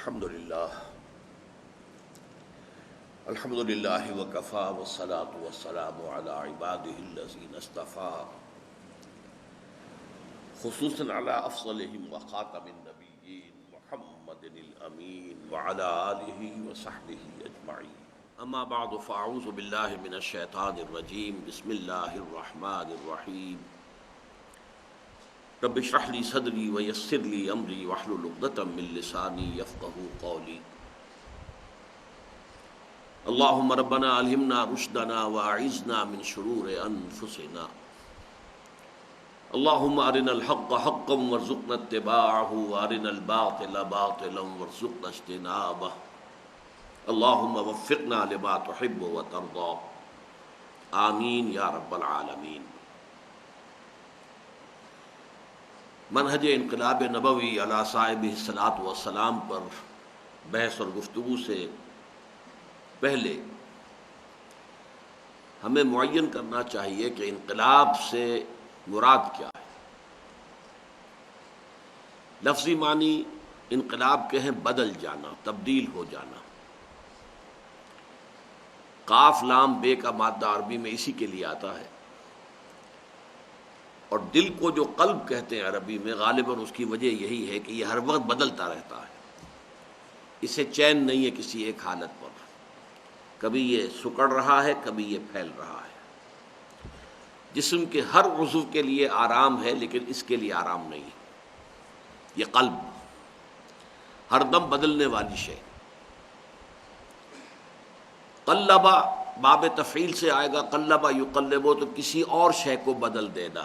الحمد للہ وکفا والصلاة والسلام علی عباده الذین اصطفى خصوصا علی افضلهم وخاتم النبیین محمد الامین وعلی آلہ وصحبہ اجمعین، اما بعد فاعوذ باللہ من الشیطان الرجیم، بسم اللہ الرحمن الرحیم۔ رب اشرح لی صدری ویسر لی امری واحلل عقدۃ من لسانی یفقہوا قولی۔ اللہم ربنا الہمنا رشدنا واعذنا من شرور انفسنا، اللہم ارنا الحق حقا وارزقنا اتباعہ وارنا الباطل باطلا وارزقنا اجتنابہ، اللہم وفقنا لما تحب وترضى، آمین یا رب العالمین۔ منہج انقلاب نبوی علی صاحبہ الصلاۃ والسلام پر بحث اور گفتگو سے پہلے ہمیں معین کرنا چاہیے کہ انقلاب سے مراد کیا ہے۔ لفظی معنی انقلاب کے ہیں بدل جانا، تبدیل ہو جانا۔ قاف لام بے کا مادہ عربی میں اسی کے لیے آتا ہے، اور دل کو جو قلب کہتے ہیں عربی میں، غالباً اس کی وجہ یہی ہے کہ یہ ہر وقت بدلتا رہتا ہے، اسے چین نہیں ہے کسی ایک حالت پر، کبھی یہ سکڑ رہا ہے کبھی یہ پھیل رہا ہے۔ جسم کے ہر عضو کے لیے آرام ہے لیکن اس کے لیے آرام نہیں ہے۔ یہ قلب ہر دم بدلنے والی شے۔ قلبہ باب تفعیل سے آئے گا، قلبہ یقلبو، تو کسی اور شے کو بدل دینا۔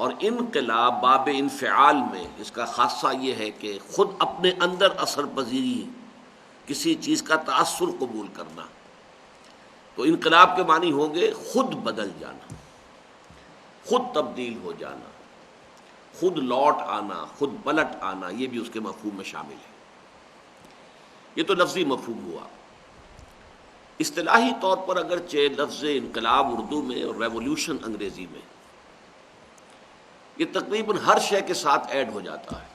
اور انقلاب باب انفعال میں اس کا خاصہ یہ ہے کہ خود اپنے اندر اثر پذیری، کسی چیز کا تأثر قبول کرنا۔ تو انقلاب کے معنی ہوں گے خود بدل جانا، خود تبدیل ہو جانا، خود لوٹ آنا، خود پلٹ آنا، یہ بھی اس کے مفہوم میں شامل ہے۔ یہ تو لفظی مفہوم ہوا۔ اصطلاحی طور پر اگرچہ لفظ انقلاب اردو میں اور ریولوشن انگریزی میں، یہ تقریباً ہر شے کے ساتھ ایڈ ہو جاتا ہے۔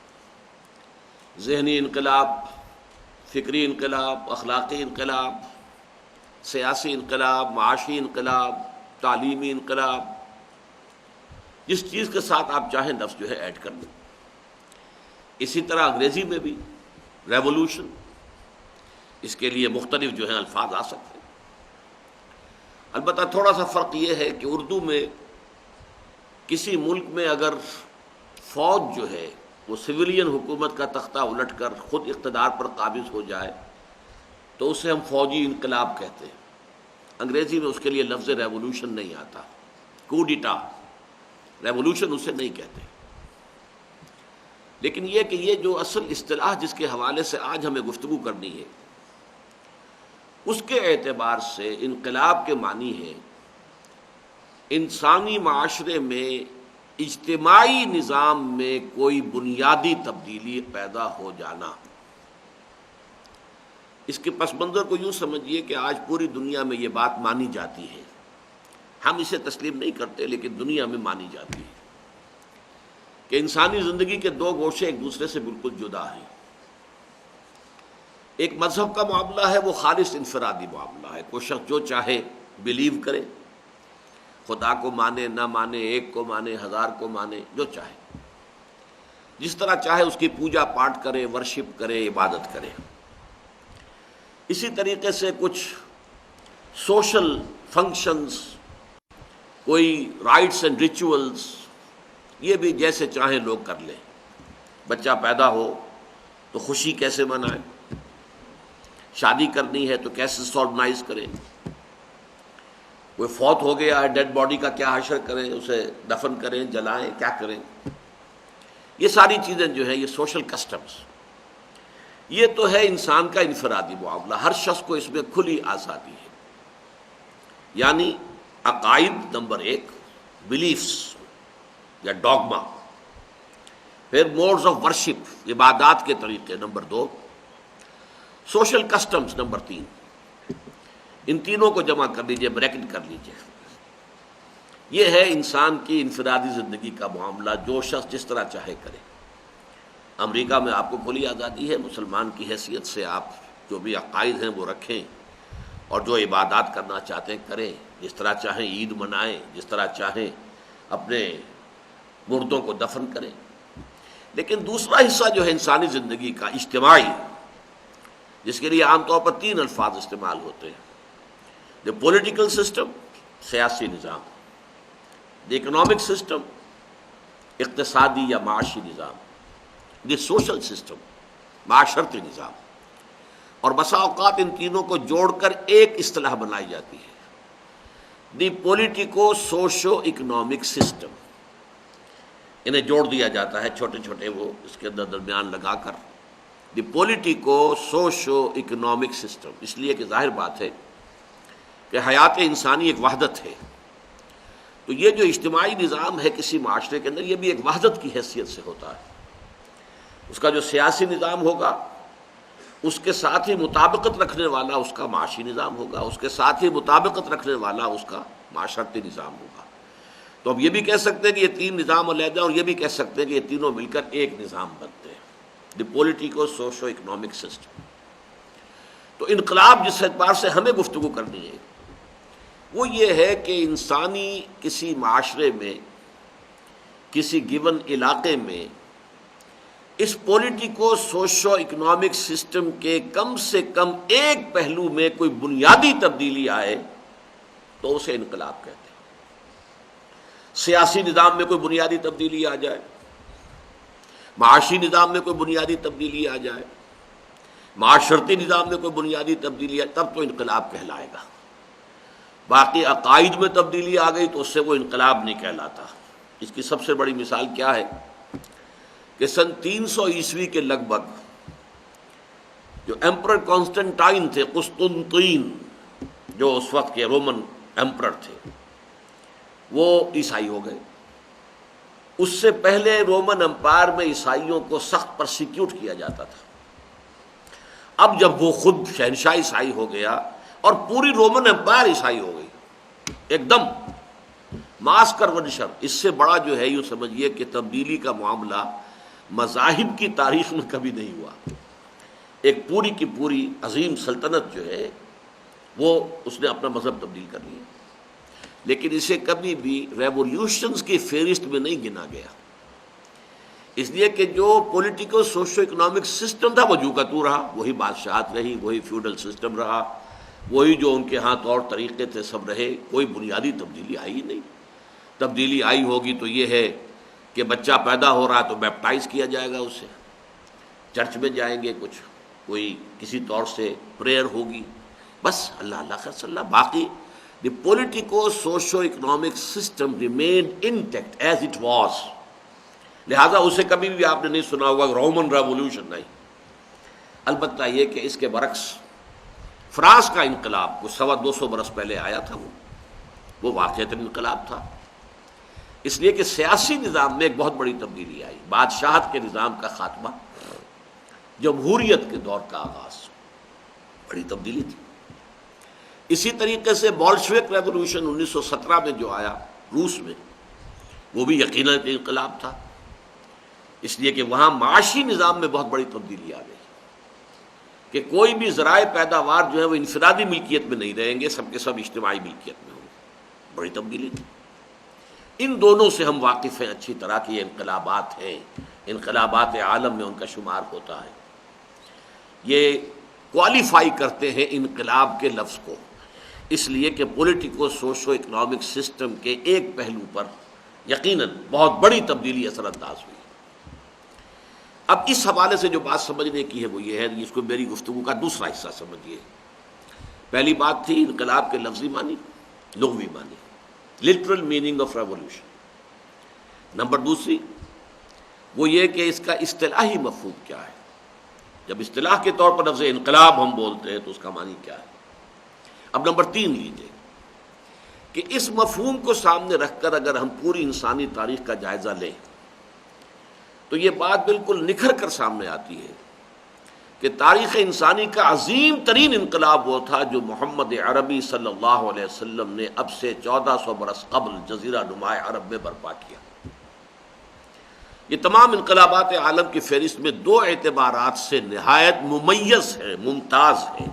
ذہنی انقلاب، فکری انقلاب، اخلاقی انقلاب، سیاسی انقلاب، معاشی انقلاب، تعلیمی انقلاب، جس چیز کے ساتھ آپ چاہیں لفظ جو ہے ایڈ کر لیں۔ اسی طرح انگریزی میں بھی ریولوشن، اس کے لیے مختلف جو ہیں الفاظ آ سکتے ہیں۔ البتہ تھوڑا سا فرق یہ ہے کہ اردو میں کسی ملک میں اگر فوج جو ہے وہ سویلین حکومت کا تختہ الٹ کر خود اقتدار پر قابض ہو جائے تو اسے ہم فوجی انقلاب کہتے ہیں۔ انگریزی میں اس کے لیے لفظ ریولوشن نہیں آتا، کوڈیٹا، ریولوشن اسے نہیں کہتے۔ لیکن یہ کہ یہ جو اصل اصطلاح جس کے حوالے سے آج ہمیں گفتگو کرنی ہے، اس کے اعتبار سے انقلاب کے معنی ہے انسانی معاشرے میں اجتماعی نظام میں کوئی بنیادی تبدیلی پیدا ہو جانا۔ اس کے پس منظر کو یوں سمجھیے کہ آج پوری دنیا میں یہ بات مانی جاتی ہے، ہم اسے تسلیم نہیں کرتے لیکن دنیا میں مانی جاتی ہے کہ انسانی زندگی کے دو گوشے ایک دوسرے سے بالکل جدا ہیں۔ ایک مذہب کا معاملہ ہے، وہ خالص انفرادی معاملہ ہے، کوئی شخص جو چاہے بلیو کرے، خدا کو مانے نہ مانے، ایک کو مانے ہزار کو مانے، جو چاہے، جس طرح چاہے اس کی پوجا پاٹ کرے، ورشپ کرے، عبادت کرے۔ اسی طریقے سے کچھ سوشل فنکشنز، کوئی رائٹس اینڈ ریچولز، یہ بھی جیسے چاہیں لوگ کر لیں۔ بچہ پیدا ہو تو خوشی کیسے منائیں، شادی کرنی ہے تو کیسے سالمنائز کریں، کوئی فوت ہو گیا ہے ڈیڈ باڈی کا کیا حشر کریں، اسے دفن کریں، جلائیں، کیا کریں۔ یہ ساری چیزیں جو ہیں یہ سوشل کسٹمز، یہ تو ہے انسان کا انفرادی معاملہ، ہر شخص کو اس میں کھلی آزادی ہے۔ یعنی عقائد نمبر ایک، بلیفز یا ڈوگما، پھر موڈز آف ورشپ، عبادات کے طریقے نمبر دو، سوشل کسٹمز نمبر تین۔ ان تینوں کو جمع کر لیجئے، بریکٹ کر لیجئے۔ یہ ہے انسان کی انفرادی زندگی کا معاملہ، جو شخص جس طرح چاہے کرے۔ امریکہ میں آپ کو کھلی آزادی ہے، مسلمان کی حیثیت سے آپ جو بھی عقائد ہیں وہ رکھیں اور جو عبادات کرنا چاہتے ہیں کریں، جس طرح چاہیں عید منائیں، جس طرح چاہیں اپنے مردوں کو دفن کریں۔ لیکن دوسرا حصہ جو ہے انسانی زندگی کا اجتماعی، جس کے لیے عام طور پر 3 الفاظ استعمال ہوتے ہیں: دی پولیٹیکل سسٹم، سیاسی نظام; دی اکنامک سسٹم، اقتصادی یا معاشی نظام; دی سوشل سسٹم، معاشرتی نظام۔ اور بسا اوقات ان تینوں کو جوڑ کر ایک اصطلاح بنائی جاتی ہے، the politico socio economic system. انہیں جوڑ دیا جاتا ہے چھوٹے چھوٹے وہ اس کے اندر درمیان لگا کر، دی پولیٹیکو سوشو اکنامک سسٹم، اس لیے کہ ظاہر بات ہے کہ حیات انسانی ایک وحدت ہے، تو یہ جو اجتماعی نظام ہے کسی معاشرے کے اندر، یہ بھی ایک وحدت کی حیثیت سے ہوتا ہے۔ اس کا جو سیاسی نظام ہوگا اس کے ساتھ ہی مطابقت رکھنے والا اس کا معاشی نظام ہوگا، اس کے ساتھ ہی مطابقت رکھنے والا اس کا معاشرتی نظام ہوگا۔ تو اب یہ بھی کہہ سکتے ہیں کہ یہ 3 نظام علیحدہ، اور یہ بھی کہہ سکتے ہیں کہ یہ تینوں مل کر ایک نظام بنتے ہیں، دی پولیٹیکو سوشو اکنامک سسٹم۔ تو انقلاب جس اعتبار سے ہمیں گفتگو کرنی ہے وہ یہ ہے کہ انسانی کسی معاشرے میں، کسی گیون علاقے میں اس پولیٹیکو سوشو اکنامک سسٹم کے کم سے کم ایک پہلو میں کوئی بنیادی تبدیلی آئے تو اسے انقلاب کہتے ہیں۔ سیاسی نظام میں کوئی بنیادی تبدیلی آ جائے، معاشی نظام میں کوئی بنیادی تبدیلی آ جائے، معاشرتی نظام میں کوئی بنیادی تبدیلی آئے، تب تو انقلاب کہلائے گا۔ باقی عقائد میں تبدیلی آ گئی تو اس سے وہ انقلاب نہیں کہلاتا۔ اس کی سب سے بڑی مثال کیا ہے کہ سن 300 عیسوی کے لگ بھگ جو ایمپرر کانسٹنٹائن تھے، قسطنطین جو اس وقت کے رومن ایمپرر تھے، وہ عیسائی ہو گئے۔ اس سے پہلے رومن امپائر میں عیسائیوں کو سخت پرسیکیوٹ کیا جاتا تھا۔ اب جب وہ خود شہنشاہ عیسائی ہو گیا اور پوری رومن امپائر عیسائی ہو گئی ایک دم ماس کر ونشر، اس سے بڑا جو ہے یوں سمجھیے کہ تبدیلی کا معاملہ مذاہب کی تاریخ میں کبھی نہیں ہوا۔ ایک پوری کی پوری عظیم سلطنت جو ہے وہ اس نے اپنا مذہب تبدیل کر لیا، لیکن اسے کبھی بھی ریولیوشنز کی فہرست میں نہیں گنا گیا، اس لیے کہ جو پولیٹیکل سوشو اکنامک سسٹم تھا وہ جو کا تو رہا، وہی بادشاہت رہی، وہی فیوڈل سسٹم رہا، وہی جو ان کے ہاں طور طریقے تھے سب رہے، کوئی بنیادی تبدیلی آئی ہی نہیں۔ تبدیلی آئی ہوگی تو یہ ہے کہ بچہ پیدا ہو رہا ہے تو بیپٹائز کیا جائے گا، اسے چرچ میں جائیں گے، کچھ کوئی کسی طور سے پریئر ہوگی، بس اللہ اللہ خیر صلی اللہ۔ باقی the politico socio economic system remained intact as it was, لہذا اسے کبھی بھی آپ نے نہیں سنا ہوگا رومن ریولوشن، نہیں۔ البتہ یہ کہ اس کے برعکس فرانس کا انقلاب کچھ 250 برس پہلے آیا تھا، وہ واقعتاً انقلاب تھا، اس لیے کہ سیاسی نظام میں ایک بہت بڑی تبدیلی آئی، بادشاہت کے نظام کا خاتمہ، جمہوریت کے دور کا آغاز، بڑی تبدیلی تھی۔ اسی طریقے سے بولشوک ریولوشن 1917 میں جو آیا روس میں، وہ بھی یقیناً انقلاب تھا، اس لیے کہ وہاں معاشی نظام میں بہت بڑی تبدیلی آ گئی کہ کوئی بھی ذرائع پیداوار جو ہے وہ انفرادی ملکیت میں نہیں رہیں گے، سب کے سب اجتماعی ملکیت میں ہوں گے، بڑی تبدیلی تھی۔ ان دونوں سے ہم واقف ہیں اچھی طرح کہ یہ انقلابات ہیں، انقلابات عالم میں ان کا شمار ہوتا ہے۔ یہ کوالیفائی کرتے ہیں انقلاب کے لفظ کو، اس لیے کہ پولیٹیکو سوشو اکنامک سسٹم کے ایک پہلو پر یقیناً بہت بڑی تبدیلی اثر انداز ہوئی۔ اب اس حوالے سے جو بات سمجھنے کی ہے وہ یہ ہے، اس کو میری گفتگو کا دوسرا حصہ سمجھیے۔ پہلی بات تھی انقلاب کے لفظی معنی، لغوی معنی، literal meaning of revolution. Number دوسری وہ یہ کہ اس کا اصطلاحی مفہوم کیا ہے۔ جب اصطلاح کے طور پر لفظ انقلاب ہم بولتے ہیں تو اس کا معنی کیا ہے۔ اب نمبر 3 لیجیے کہ اس مفہوم کو سامنے رکھ کر اگر ہم پوری انسانی تاریخ کا جائزہ لیں تو یہ بات بالکل نکھر کر سامنے آتی ہے کہ تاریخ انسانی کا عظیم ترین انقلاب وہ تھا جو محمد عربی صلی اللہ علیہ وسلم نے اب سے 1400 برس قبل جزیرہ نما عرب میں برپا کیا۔ یہ تمام انقلابات عالم کی فہرست میں دو اعتبارات سے نہایت ممیز ہے، ممتاز ہے،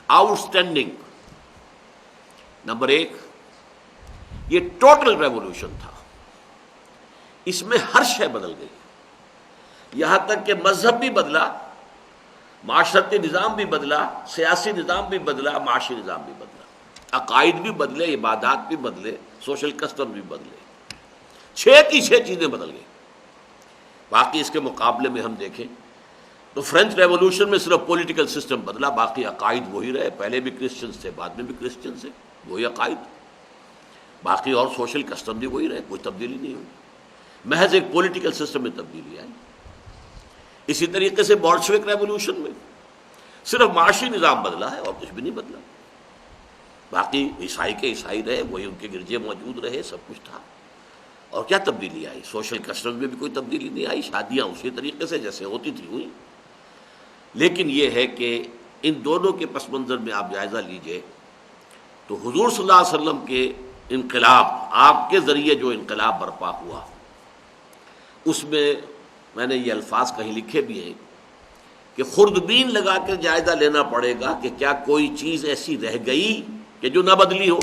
آؤٹ اسٹینڈنگ۔ نمبر ایک، یہ ٹوٹل ریولوشن تھا، اس میں ہر شے بدل گئی، یہاں تک کہ مذہب بھی بدلا، معاشرتی نظام بھی بدلا، سیاسی نظام بھی بدلا، معاشی نظام بھی بدلا، عقائد بھی بدلے، عبادات بھی بدلے، سوشل کسٹم بھی بدلے، 6 کی 6 چیزیں بدل گئی۔ باقی اس کے مقابلے میں ہم دیکھیں تو فرینچ ریولوشن میں صرف پولیٹیکل سسٹم بدلا، باقی عقائد وہی رہے، پہلے بھی کرسچنز تھے، بعد میں بھی کرسچنز تھے، وہی عقائد، باقی اور سوشل کسٹم بھی وہی رہے، کوئی تبدیلی نہیں ہوئی، محض ایک پولیٹیکل سسٹم میں تبدیلی آئی۔ اسی طریقے سے بولشوک ریولوشن میں صرف معاشی نظام بدلا ہے اور کچھ بھی نہیں بدلا، باقی عیسائی کے عیسائی رہے، وہی ان کے گرجے موجود رہے، سب کچھ تھا، اور کیا تبدیلی آئی؟ سوشل کسٹم میں بھی کوئی تبدیلی نہیں آئی، شادیاں اسی طریقے سے جیسے ہوتی تھی ہوئی۔ لیکن یہ ہے کہ ان دونوں کے پس منظر میں آپ جائزہ لیجئے تو حضور صلی اللہ علیہ وسلم کے انقلاب، آپ کے ذریعے جو انقلاب برپا ہوا، اس میں نے یہ الفاظ کہیں لکھے بھی ہیں کہ خوردبین لگا کے جائزہ لینا پڑے گا کہ کیا کوئی چیز ایسی رہ گئی کہ جو نہ بدلی ہو۔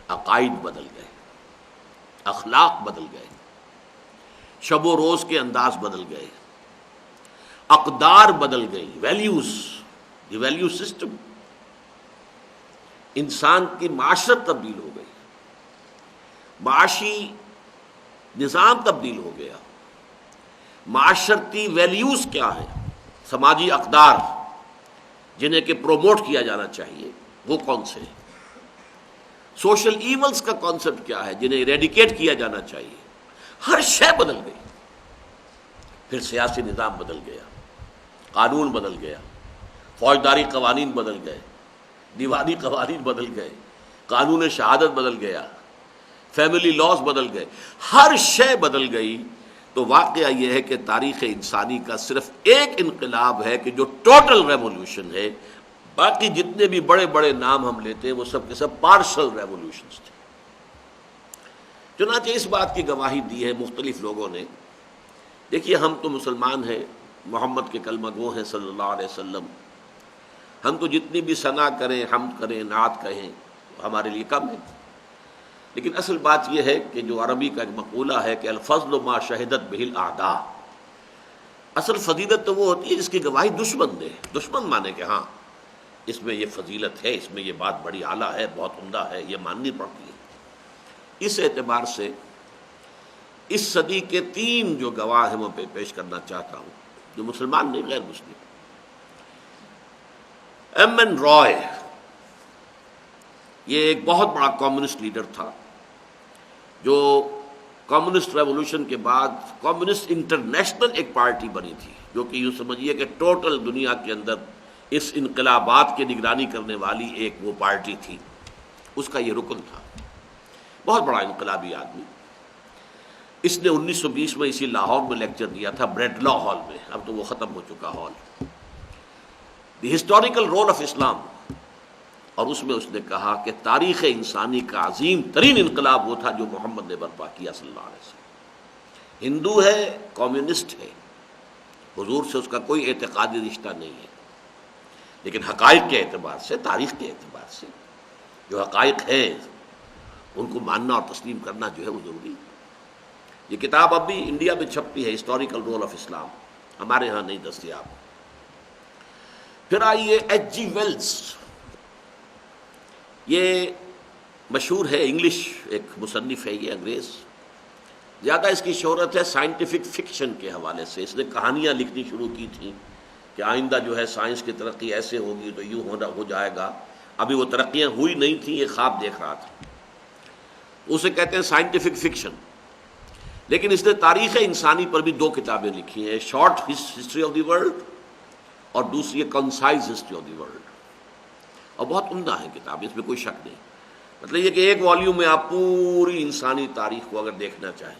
عقائد بدل گئے، اخلاق بدل گئے، شب و روز کے انداز بدل گئے، اقدار بدل گئی، ویلیوز، دی ویلیو سسٹم، انسان کی معاشرت تبدیل ہو گئی، معاشی نظام تبدیل ہو گیا، معاشرتی ویلیوز کیا ہیں، سماجی اقدار جنہیں کہ پروموٹ کیا جانا چاہیے وہ کون سے ہیں، سوشل ایولز کا کانسیپٹ کیا ہے جنہیں ایریڈیکیٹ کیا جانا چاہیے، ہر شے بدل گئی۔ پھر سیاسی نظام بدل گیا، قانون بدل گیا، فوجداری قوانین بدل گئے، دیوانی قوانین بدل گئے، قانون شہادت بدل گیا، فیملی لاز بدل گئے، ہر شے بدل گئی۔ تو واقعہ یہ ہے کہ تاریخ انسانی کا صرف ایک انقلاب ہے کہ جو ٹوٹل ریولوشن ہے، باقی جتنے بھی بڑے بڑے نام ہم لیتے ہیں وہ سب کے سب پارشل ریولوشنز تھے۔ چنانچہ اس بات کی گواہی دی ہے مختلف لوگوں نے۔ دیکھیے ہم تو مسلمان ہیں، محمد کے کلمہ گو ہیں صلی اللہ علیہ وسلم، ہم تو جتنی بھی ثنا کریں، حمد کریں، نعت کہیں، ہمارے لیے کم ہے۔ لیکن اصل بات یہ ہے کہ جو عربی کا ایک مقولہ ہے کہ الفضل ما شہدت بہ الاعداء، اصل فضیلت تو وہ ہوتی ہے جس کی گواہی دشمن دے، دشمن مانے کہ ہاں اس میں یہ فضیلت ہے، اس میں یہ بات بڑی اعلیٰ ہے، بہت عمدہ ہے، یہ ماننی پڑتی ہے۔ اس اعتبار سے اس صدی کے 3 جو گواہ ہیں وہ پیش کرنا چاہتا ہوں، جو مسلمان نہیں، غیر مسلم۔ ایم این رائے، یہ ایک بہت بڑا کمیونسٹ لیڈر تھا جو کمیونسٹ ریولوشن کے بعد کمیونسٹ انٹرنیشنل ایک پارٹی بنی تھی، جو کہ یوں سمجھیے کہ ٹوٹل دنیا کے اندر اس انقلابات کی نگرانی کرنے والی ایک وہ پارٹی تھی، اس کا یہ رکن تھا، بہت بڑا انقلابی آدمی۔ اس نے 1920 میں اسی لاہور میں لیکچر دیا تھا، بریڈ لا ہال میں، اب تو وہ ختم ہو چکا ہال، the historical role of Islam, اور اس میں اس نے کہا کہ تاریخ انسانی کا عظیم ترین انقلاب وہ تھا جو محمد نے برپا کیا صلی اللہ علیہ وسلم۔ ہندو ہے، کمیونسٹ ہے، حضور سے اس کا کوئی اعتقادی رشتہ نہیں ہے، لیکن حقائق کے اعتبار سے، تاریخ کے اعتبار سے جو حقائق ہیں ان کو ماننا اور تسلیم کرنا جو ہے وہ ضروری ہے۔ یہ کتاب اب بھی انڈیا میں چھپتی ہے، ہسٹوریکل رول آف اسلام، ہمارے ہاں نہیں دستیاب۔ پھر آئیے ایچ جی ویلز، یہ مشہور ہے، انگلش ایک مصنف ہے، یہ انگریز، زیادہ اس کی شہرت ہے سائنٹیفک فکشن کے حوالے سے۔ اس نے کہانیاں لکھنی شروع کی تھیں کہ آئندہ جو ہے سائنس کی ترقی ایسے ہوگی تو یوں ہو جائے گا، ابھی وہ ترقیاں ہوئی نہیں تھیں، یہ خواب دیکھ رہا تھا، اسے کہتے ہیں سائنٹیفک فکشن۔ لیکن اس نے تاریخ انسانی پر بھی 2 کتابیں لکھی ہیں، short history of the world اور دوسری ہے concise history of the world, اور بہت عمدہ ہے کتاب، اس میں کوئی شک نہیں۔ مطلب یہ کہ ایک والیوم میں آپ پوری انسانی تاریخ کو اگر دیکھنا چاہیں،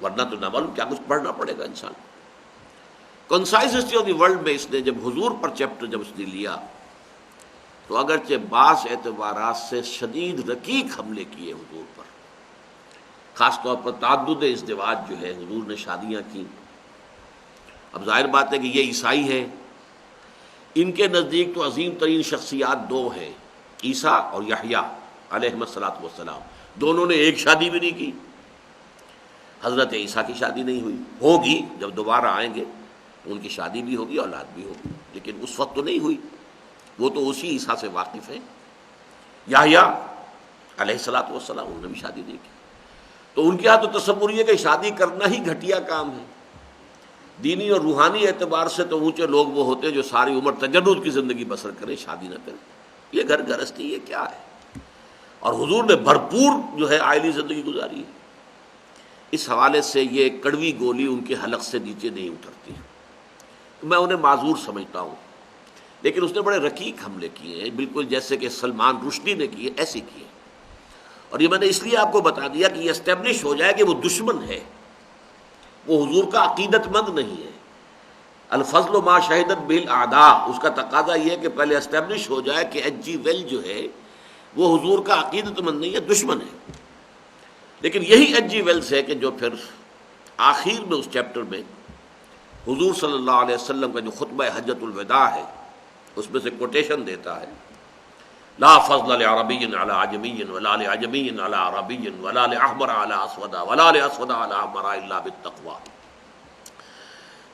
ورنہ تو نہ معلوم کیا کچھ پڑھنا پڑے گا انسان۔ Concise history of the world میں اس نے جب حضور پر چیپٹر جب اس نے لیا تو اگرچہ بعض اعتبارات سے شدید رقیق حملے کیے حضور پر، خاص طور پر تعدد ازدواج جو ہے، حضور نے شادیاں کی۔ اب ظاہر بات ہے کہ یہ عیسائی ہیں، ان کے نزدیک تو عظیم ترین شخصیات دو ہیں، عیسیٰ اور یحییٰ علیہ الصلاۃ والسلام، دونوں نے ایک شادی بھی نہیں کی۔ حضرت عیسیٰ کی شادی نہیں ہوئی، ہوگی جب دوبارہ آئیں گے تو ان کی شادی بھی ہوگی، اولاد بھی ہوگی، لیکن اس وقت تو نہیں ہوئی، وہ تو اسی عیسیٰ سے واقف ہیں۔ یحییٰ علیہ الصلاۃ والسلام، انہوں نے بھی شادی نہیں کی۔ تو ان کے ہاں تو تصور یہ کہ شادی کرنا ہی گھٹیا کام ہے۔ دینی اور روحانی اعتبار سے تو اونچے لوگ وہ ہوتے ہیں جو ساری عمر تجرد کی زندگی بسر کریں، شادی نہ کریں۔ یہ گھر گرہستی یہ کیا ہے؟ اور حضور نے بھرپور جو ہے عائلی زندگی گزاری ہے۔ اس حوالے سے یہ کڑوی گولی ان کے حلق سے نیچے نہیں اترتی، میں انہیں معذور سمجھتا ہوں، لیکن اس نے بڑے رقیق حملے کیے ہیں، بالکل جیسے کہ سلمان رشدی نے کیے ایسے کیے۔ اور یہ میں نے اس لیے آپ کو بتا دیا کہ یہ اسٹیبلش ہو جائے کہ وہ دشمن ہے، وہ حضور کا عقیدت مند نہیں ہے۔ الفضل ما شہدت بالاعداء، اس کا تقاضا یہ ہے کہ پہلے اسٹیبلش ہو جائے کہ ایچ جی ویل جو ہے وہ حضور کا عقیدت مند نہیں ہے، دشمن ہے۔ لیکن یہی ایچ جی ویلز ہے کہ جو پھر آخر میں اس چیپٹر میں حضور صلی اللہ علیہ وسلم کا جو خطبہ حجۃ الوداع ہے اس میں سے کوٹیشن دیتا ہے، لا فضل لعربی علی عجمی ولا لعجمی علی عربی ولا لاحمر علی اسود ولا لاسود علی احمر الا بالتقوی۔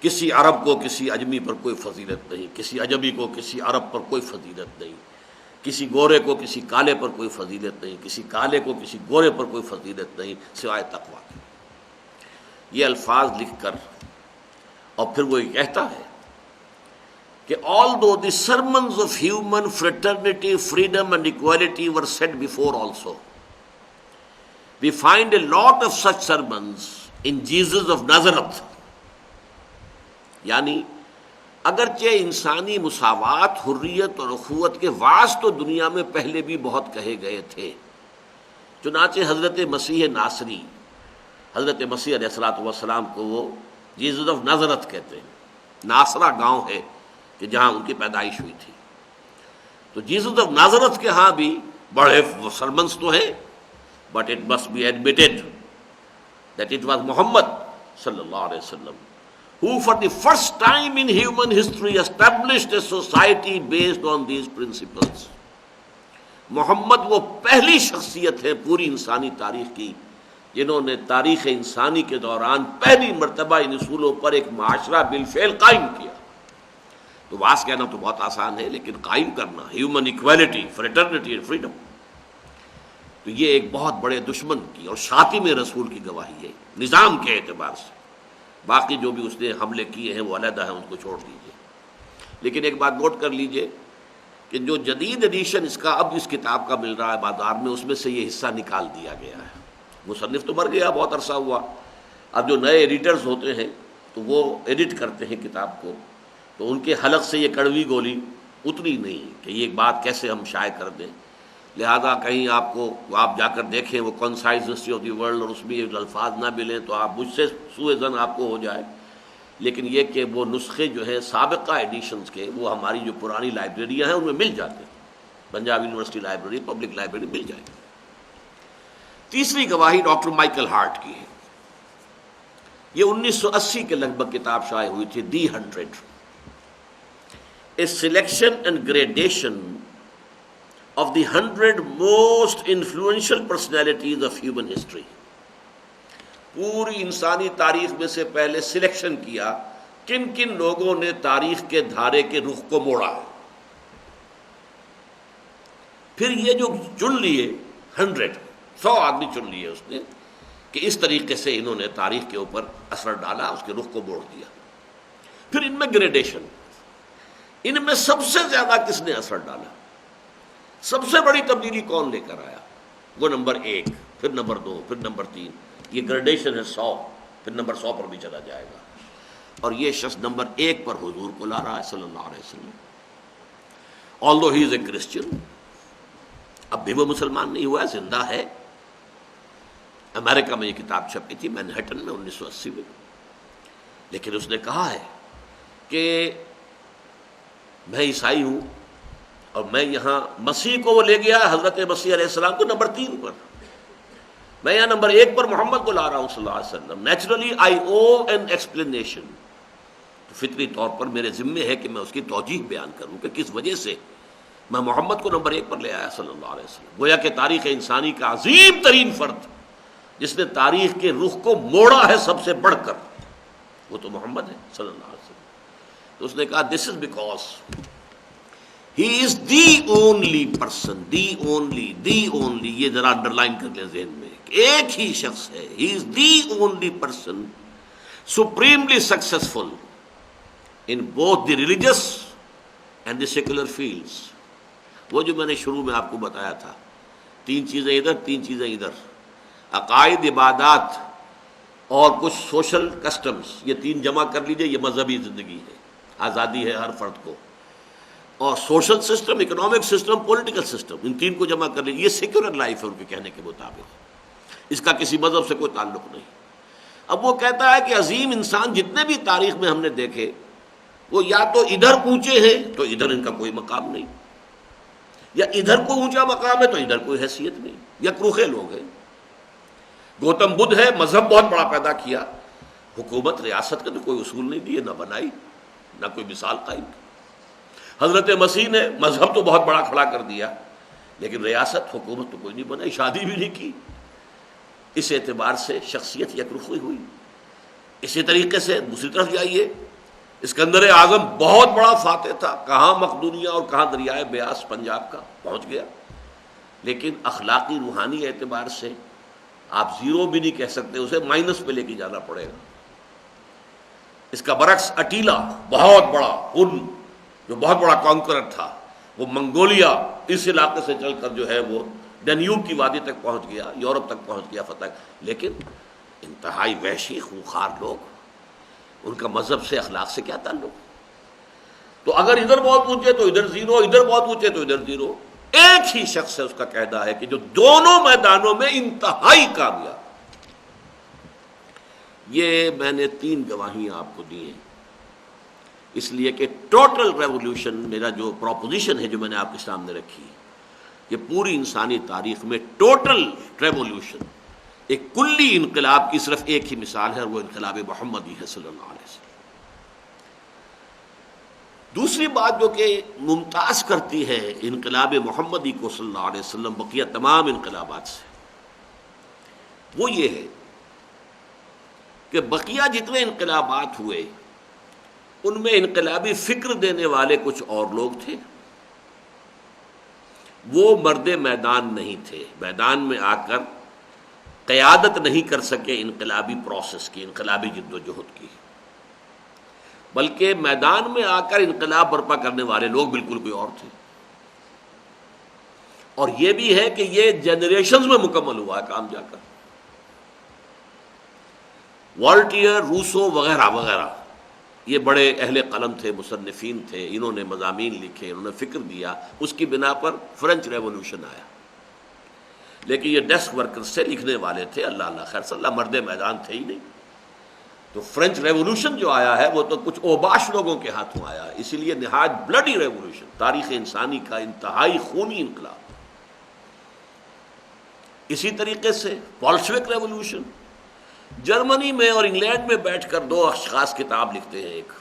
کسی عرب کو کسی عجمی پر کوئی فضیلت نہیں، کسی عجمی کو کسی عرب پر کوئی فضیلت نہیں، کسی گورے کو کسی کالے پر کوئی فضیلت نہیں، کسی کالے کو کسی گورے پر کوئی فضیلت نہیں سوائے تقویٰ کی۔ یہ الفاظ لکھ کر اور پھر وہ یہ کہتا ہے کہ although the sermons of human fraternity, freedom and equality were said before also, we find a lot of such sermons in Jesus of Nazareth. یعنی اگرچہ انسانی مساوات، حریت اور اخوت کے وعظ تو دنیا میں پہلے بھی بہت کہے گئے تھے، چنانچہ حضرت مسیح ناصری، حضرت مسیح علیہ الصلوۃ والسلام کو وہ جیزس آف نازرت کہتے ہیں۔ ناصرہ گاؤں ہے کہ جہاں ان کی پیدائش ہوئی تھی، تو جیزس آف نازرت کے ہاں بھی بڑے سرمنس تو ہیں، but it must be admitted that it was Muhammad صلی اللہ علیہ وسلم who for the first time in human history established a society based on these principles. محمد وہ پہلی شخصیت ہے پوری انسانی تاریخ کی جنہوں نے تاریخ انسانی کے دوران پہلی مرتبہ ان اصولوں پر ایک معاشرہ بالفعل قائم کیا۔ تو واس کہنا تو بہت آسان ہے، لیکن قائم کرنا، human equality, fraternity and freedom, تو یہ ایک بہت بڑے دشمن کی اور شاتم رسول کی گواہی ہے نظام کے اعتبار سے۔ باقی جو بھی اس نے حملے کیے ہیں وہ علیحدہ ہیں، ان کو چھوڑ دیجیے۔ لیکن ایک بات نوٹ کر لیجئے کہ جو جدید ایڈیشن اس کا اب اس کتاب کا مل رہا ہے بازار میں، اس میں سے یہ حصہ نکال دیا گیا ہے۔ مصنف تو مر گیا، بہت عرصہ ہوا، اب جو نئے ایڈیٹرز ہوتے ہیں تو وہ ایڈٹ کرتے ہیں کتاب کو، تو ان کے حلق سے یہ کڑوی گولی اتری نہیں کہ یہ ایک بات کیسے ہم شائع کر دیں۔ لہذا کہیں آپ جا کر دیکھیں وہ concise history of the world اور اس میں یہ الفاظ نہ ملیں تو آپ مجھ سے سوء ظن آپ کو ہو جائے، لیکن یہ کہ وہ نسخے جو ہیں سابقہ ایڈیشنز کے وہ ہماری جو پرانی لائبریریاں ہیں ان میں مل جاتے ہیں، Punjab university library, public library مل جائے گی۔ تیسری گواہی ڈاکٹر مائیکل ہارٹ کی ہے، یہ 1980 کے لگ بھگ کتاب شائع ہوئی تھی، دی 100، a selection and gradation of the 100 most influential personalities of human history۔ پوری انسانی تاریخ میں سے پہلے سلیکشن کیا کن کن لوگوں نے تاریخ کے دھارے کے رخ کو موڑا ہے، پھر یہ جو چن لیے 100 آدمی چن لیے اس نے کہ اس طریقے سے انہوں نے تاریخ کے اوپر اثر ڈالا، اس کے رخ کو موڑ دیا۔ پھر ان میں گریڈیشن، ان میں سب سے زیادہ کس نے اثر ڈالا، سب سے بڑی تبدیلی کون لے کر آیا، وہ نمبر 1، پھر نمبر 2، پھر نمبر 3، یہ گریڈیشن ہے 100، پھر نمبر 100 پر بھی چلا جائے گا، اور یہ شخص نمبر 1 پر حضور کو لا رہا ہے صلی اللہ علیہ وسلم۔ although he is a Christian، اب بھی وہ مسلمان نہیں ہوا ہے، زندہ ہے۔ امریکہ میں یہ کتاب چھپی تھی مینہٹن میں 1980 میں، لیکن اس نے کہا ہے کہ میں عیسائی ہوں اور میں یہاں مسیح کو وہ لے گیا حضرت مسیح علیہ السلام کو نمبر 3 پر، میں یہاں نمبر 1 پر محمد کو لا رہا ہوں صلی اللہ علیہ وسلم. Naturally I O an explanation. فطری طور پر میرے ذمے ہے کہ میں اس کی توجیح بیان کروں کہ کس وجہ سے میں محمد کو نمبر 1 پر لے آیا صلی اللہ علیہ وسلم. گویا کہ تاریخ انسانی کا عظیم ترین فرد جس نے تاریخ کے رخ کو موڑا ہے سب سے بڑھ کر، وہ تو محمد ہے صلی اللہ علیہ وسلم. تو اس نے کہا this is because he is the only person. The only یہ ذرا انڈر لائن کر لیں ذہن میں، ایک ہی شخص ہے. He is the only person supremely successful in both the religious and the secular fields. وہ جو میں نے شروع میں آپ کو بتایا تھا، 3 چیزیں ادھر 3 چیزیں ادھر، عقائد، عبادات اور کچھ سوشل کسٹمز، یہ 3 جمع کر لیجئے، یہ مذہبی زندگی ہے. آزادی ہے ہر فرد کو. اور social system, economic system, political system, ان 3 کو جمع کر لیجئے، یہ سیکولر لائف ہے ان کے کہنے کے مطابق. اس کا کسی مذہب سے کوئی تعلق نہیں. اب وہ کہتا ہے کہ عظیم انسان جتنے بھی تاریخ میں ہم نے دیکھے، وہ یا تو ادھر اونچے ہیں تو ادھر ان کا کوئی مقام نہیں، یا ادھر کو اونچا مقام ہے تو ادھر کوئی حیثیت نہیں، یا کروخے لوگ ہیں. گوتم بدھ ہے، مذہب بہت بڑا پیدا کیا، حکومت ریاست کے تو کوئی اصول نہیں دیے، نہ بنائی، نہ کوئی مثال قائم کی. حضرت مسیح نے مذہب تو بہت بڑا کھڑا کر دیا، لیکن ریاست، حکومت تو کوئی نہیں بنائی، شادی بھی نہیں کی. اس اعتبار سے شخصیت یکرخی ہوئی. اسی طریقے سے دوسری طرف جائیے، اسکندر اعظم بہت بڑا فاتح تھا، کہاں مقدونیہ اور کہاں دریائے بیاس پنجاب کا پہنچ گیا، لیکن اخلاقی روحانی اعتبار سے آپ 0 بھی نہیں کہہ سکتے، اسے مائنس پہ لے کے جانا پڑے گا. اس کا برعکس اٹیلا، بہت بڑا ان جو بہت بڑا کانکرر تھا، وہ منگولیا اس علاقے سے چل کر جو ہے وہ ڈینیوب کی وادی تک پہنچ گیا، یورپ تک پہنچ گیا فتح. لیکن انتہائی وحشی خونخوار لوگ، ان کا مذہب سے، اخلاق سے کیا تعلق؟ تو اگر ادھر بہت اونچے تو ادھر 0، ادھر بہت اونچے تو ادھر 0. ایک ہی شخص ہے، اس کا کہنا ہے کہ جو دونوں میدانوں میں انتہائی کامیاب. یہ میں نے 3 گواہیاں آپ کو دی ہیں، اس لیے کہ ٹوٹل ریولوشن، میرا جو پروپوزیشن ہے جو میں نے آپ کے سامنے رکھی ہے، کہ پوری انسانی تاریخ میں ٹوٹل ریولوشن، ایک کلی انقلاب کی صرف ایک ہی مثال ہے، اور وہ انقلاب محمدی ہے صلی اللہ علیہ وسلم. دوسری بات جو کہ ممتاز کرتی ہے انقلاب محمدی کو صلی اللہ علیہ وسلم بقیہ تمام انقلابات سے، وہ یہ ہے کہ بقیہ جتنے انقلابات ہوئے ان میں انقلابی فکر دینے والے کچھ اور لوگ تھے، وہ مرد میدان نہیں تھے، میدان میں آ کر قیادت نہیں کر سکے انقلابی پروسیس کی، انقلابی جد و جہد کی، بلکہ میدان میں آ کر انقلاب برپا کرنے والے لوگ بالکل کوئی اور تھے. اور یہ بھی ہے کہ یہ جنریشنز میں مکمل ہوا ہے کام جا کر. والٹیئر، روسو وغیرہ وغیرہ، یہ بڑے اہل قلم تھے، مصنفین تھے، انہوں نے مضامین لکھے، انہوں نے فکر دیا، اس کی بنا پر فرینچ ریولوشن آیا. لیکن یہ ڈیسک ورکر سے لکھنے والے تھے، اللہ اللہ خیر صلی اللہ، مرد میدان تھے ہی نہیں. تو فرینچ ریولوشن جو آیا ہے وہ تو کچھ اوباش لوگوں کے ہاتھوں آیا ہے، اسی لیے نہایت بلڈی ریولوشن، تاریخ انسانی کا انتہائی خونی انقلاب. اسی طریقے سے بولشوک ریولوشن، جرمنی میں اور انگلینڈ میں بیٹھ کر 2 اشخاص کتاب لکھتے ہیں، ایک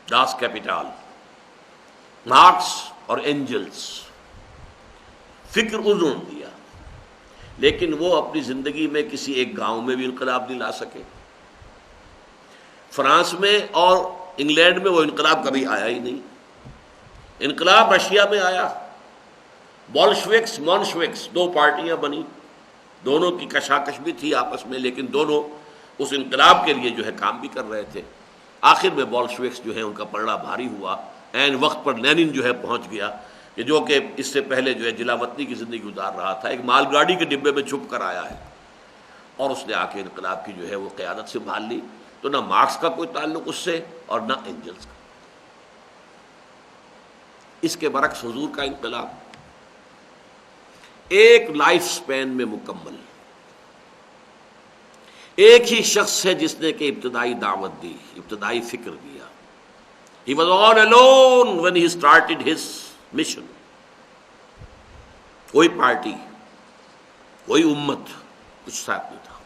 ڈاس کیپیٹال، مارکس اور اینجلس. فکر انہوں نے دیا، لیکن وہ اپنی زندگی میں کسی ایک گاؤں میں بھی انقلاب نہیں لا سکے. فرانس میں اور انگلینڈ میں وہ انقلاب کبھی آیا ہی نہیں. انقلاب رشیا میں آیا، بولشوکس مونشوکس 2 پارٹیاں بنی، دونوں کی کشاکش بھی تھی آپس میں، لیکن دونوں اس انقلاب کے لیے جو ہے کام بھی کر رہے تھے. آخر میں بولشوکس جو ہے ان کا پلڑا بھاری ہوا، عین وقت پر لینن جو ہے پہنچ گیا، کہ جو کہ اس سے پہلے جو ہے جلا وطنی کی زندگی گزار رہا تھا، ایک مال گاڑی کے ڈبے میں چھپ کر آیا ہے، اور اس نے آ کے انقلاب کی جو ہے وہ قیادت سنبھال لی. تو نہ مارکس کا کوئی تعلق اس سے اور نہ اینجلس کا. اس کے برعکس حضور کا انقلاب ایک لائف سپین میں مکمل، ایک ہی شخص ہے جس نے کہ ابتدائی دعوت دی، ابتدائی فکر دیا. He was all alone when he started his mission. کوئی پارٹی، کوئی امت، کچھ ساتھ نہیں تھا۔